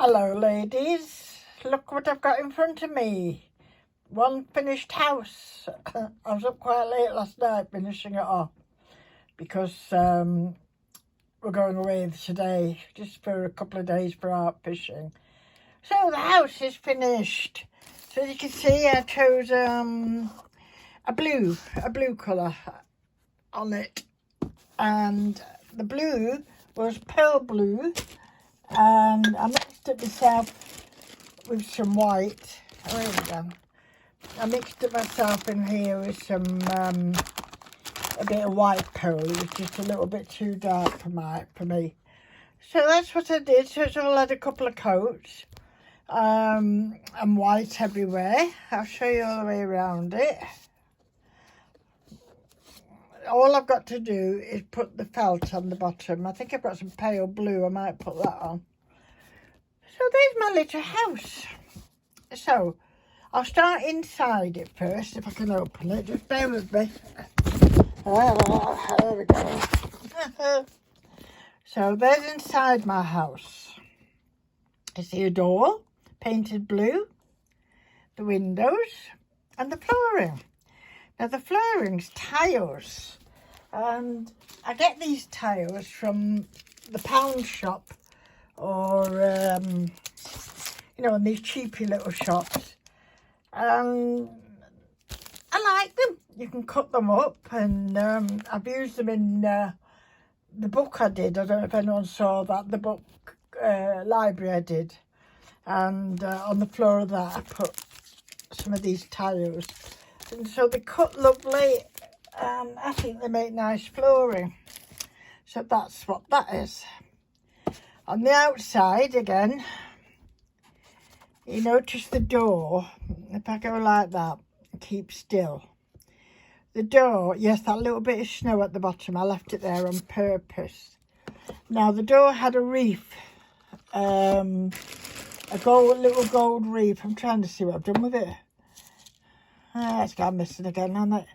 Hello ladies, look what I've got in front of me. One finished house. I was up quite late last night finishing it off because we're going away today just for a couple of days for art fishing. So the house is finished. So as you can see, I chose a blue colour on it, and the blue was pearl blue, and I mixed it myself with some white. Oh, there we go. I mixed it myself in here with some a bit of white pearl. It was just a little bit too dark for me. So that's what I did. So it's all had a couple of coats, and white everywhere. I'll show you all the way around it. All I've got to do is put the felt on the bottom. I think I've got some pale blue. I might put that on. So there's my little house. So I'll start inside it first, if I can open it. Just bear with me. Oh, there we go. So there's inside my house. You see a door, painted blue, the windows, and the flooring. Now the flooring's tiles, and I get these tiles from the pound shop, or you know, in these cheapy little shops. I like them. You can cut them up, and I've used them in the book I did. I don't know if anyone saw that, the book library I did. And on the floor of that I put some of these tiles. And so they cut lovely, and I think they make nice flooring. So that's what that is. On the outside again, you notice the door. If I go like that, keep still. The door, yes, that little bit of snow at the bottom, I left it there on purpose. Now the door had a reef, a little gold reef. I'm trying to see what I've done with it. It's gone missing again, hasn't it?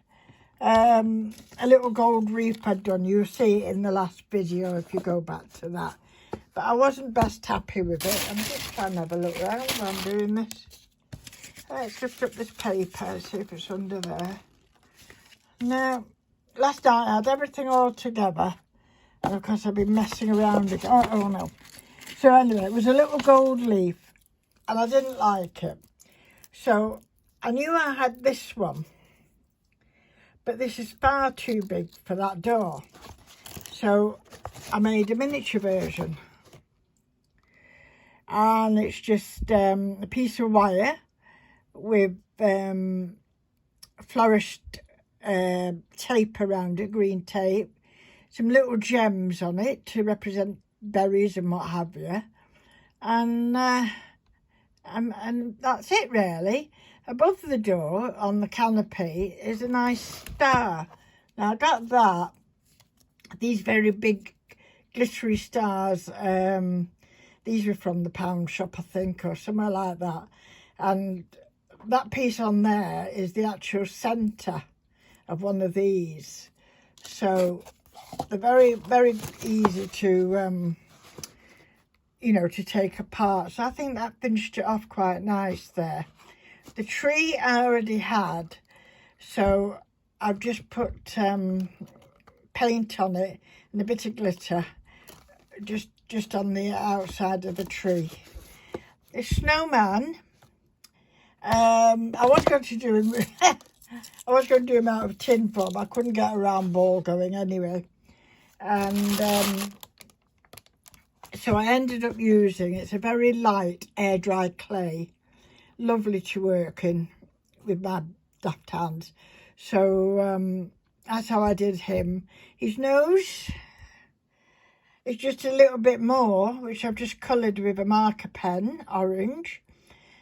A little gold reef I'd done. You'll see it in the last video if you go back to that. But I wasn't best happy with it. I'm just trying to have a look around while I'm doing this. Let's lift up this paper, see if it's under there. Now, last night I had everything all together. And of course I've been messing around again. Oh no. So anyway, it was a little gold leaf, and I didn't like it. So I knew I had this one, but this is far too big for that door. So I made a miniature version. And it's just a piece of wire with flourished tape around it, green tape, some little gems on it to represent berries and what have you, and that's it really. Above the door on the canopy is a nice star. Now I got that, these very big glittery stars. These were from the pound shop, I think, or somewhere like that. And that piece on there is the actual centre of one of these. So they're very, very easy to, you know, to take apart. So I think that finished it off quite nice there. The tree I already had, so I've just put paint on it and a bit of glitter, just on the outside of the tree. The snowman, I was going to do him I was going to do him out of tin foil, but I couldn't get a round ball going anyway. And so I ended up using, it's a very light air dry clay, lovely to work in with my daft hands. So that's how I did him. His nose is just a little bit more, which I've just coloured with a marker pen, orange.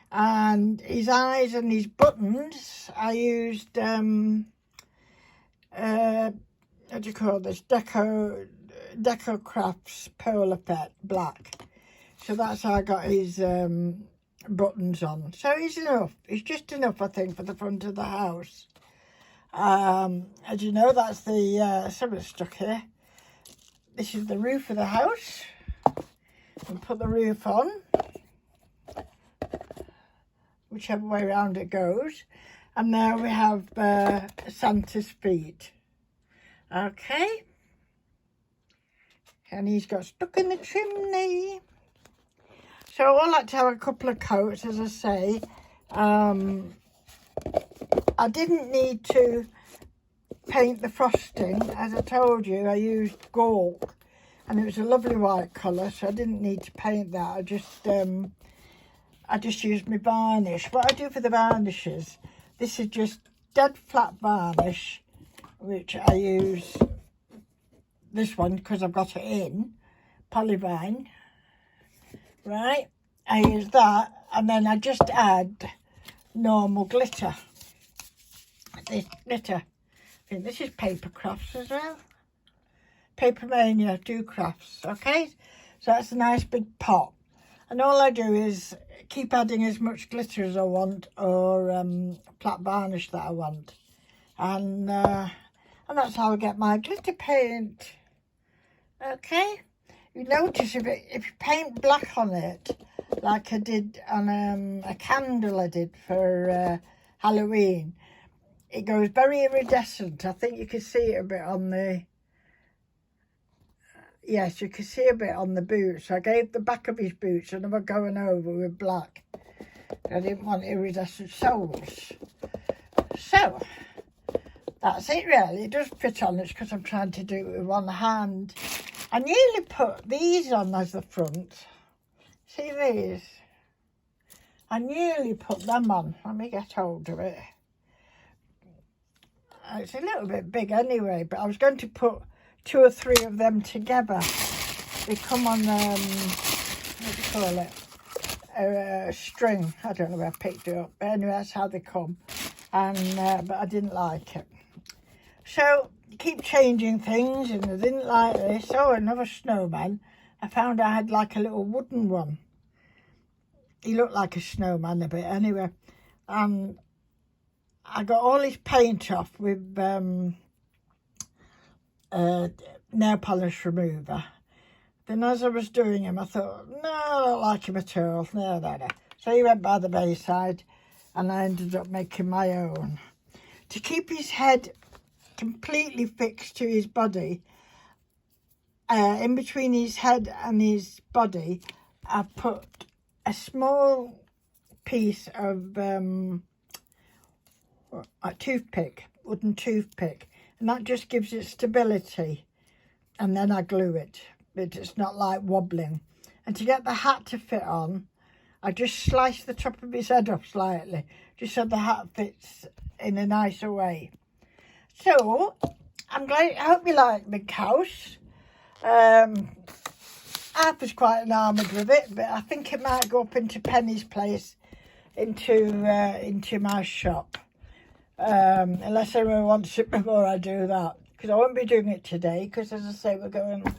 And his eyes and his buttons, I used, what do you call this, Deco Crafts Pearl Effect Black. So that's how I got his buttons on. So he's enough. It's just enough, I think, for the front of the house. As you know, that's the, something's stuck here. This is the roof of the house. And put the roof on. whichever way around it goes. And there we have Santa's feet. Okay. And he's got stuck in the chimney. So I like to have a couple of coats, as I say. I didn't need to paint the frosting. As I told you, I used Gawk, and it was a lovely white colour, so I didn't need to paint that. I just used my varnish. What I do for the varnishes, this is just dead flat varnish, which I use this one because I've got it in Polyvine. Right, I use that, and then I just add normal glitter. This glitter, I think this is Paper Crafts as well. Paper Mania do crafts. Okay, so that's a nice big pot, and all I do is keep adding as much glitter as I want, or flat varnish that I want, and that's how I get my glitter paint. Okay. You notice if you paint black on it, like I did on a candle I did for Halloween, it goes very iridescent. I think you can see it a bit on the, yes, you can see a bit on the boots. I gave the back of his boots and they were going over with black. I didn't want iridescent soles. So, that's it really. It does fit on. It's because I'm trying to do it with one hand. I nearly put these on as the front. See these? I nearly put them on. Let me get hold of it. It's a little bit big anyway, but I was going to put 2 or 3 of them together. They come on, what do you call it? A string. I don't know where I picked it up. But anyway, that's how they come. And but I didn't like it. So, keep changing things, and I didn't like this. Oh, another snowman. I found I had like a little wooden one. He looked like a snowman a bit anyway. I got all his paint off with nail polish remover. Then as I was doing him, I thought, no, I don't like him at all. No. So he went by the bayside, and I ended up making my own. To keep his head completely fixed to his body, in between his head and his body, I put a small piece of a toothpick, wooden toothpick, and that just gives it stability. And then I glue it, but it's not like wobbling. And to get the hat to fit on, I just slice the top of his head off slightly, just so the hat fits in a nicer way. So, I'm glad, I hope you like Big House. I was quite enamoured with it, but I think it might go up into Penny's place, into my shop. Unless anyone wants it before I do that. Because I won't be doing it today, because as I say, we're going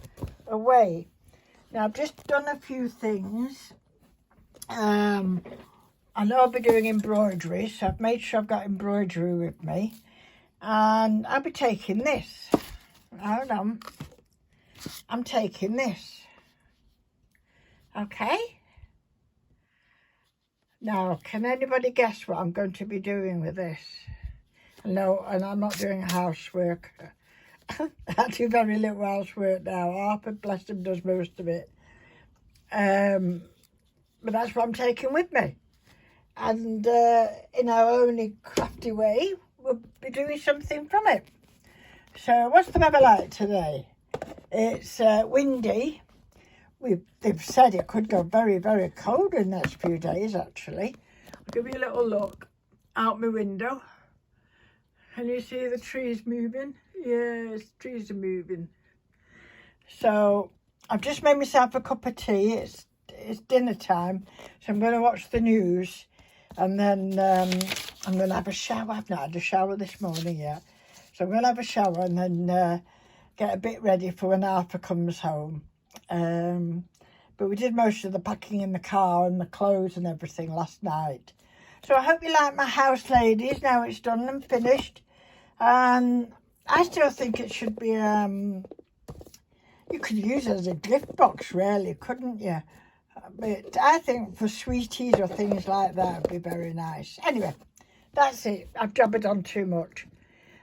away. Now, I've just done a few things. I know I'll be doing embroidery, so I've made sure I've got embroidery with me. And I'll be taking this. Hold on. I'm taking this. Okay. Now, can anybody guess what I'm going to be doing with this? No, and I'm not doing housework. I do very little housework now. Harper, bless him, does most of it. But that's what I'm taking with me. And in our only crafty way, we'll be doing something from it. So what's the weather like today? It's windy. They've said it could go very, very cold in the next few days, actually. I'll give you a little look out my window. Can you see the trees moving? Yes, trees are moving. So I've just made myself a cup of tea. It's dinner time, so I'm going to watch the news, and then I'm going to have a shower. I've not had a shower this morning yet, so I'm going to have a shower and then get a bit ready for when Arthur comes home. But we did most of the packing in the car and the clothes and everything last night. So I hope you like my house, ladies. Now it's done and finished. And I still think it should be, you could use it as a gift box, really, couldn't you? But I think for sweeties or things like that would be very nice. Anyway, that's it. I've jabbered on too much.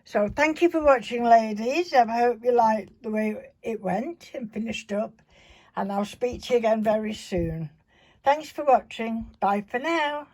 So thank you for watching, ladies. I hope you liked the way it went and finished up. And I'll speak to you again very soon. Thanks for watching. Bye for now.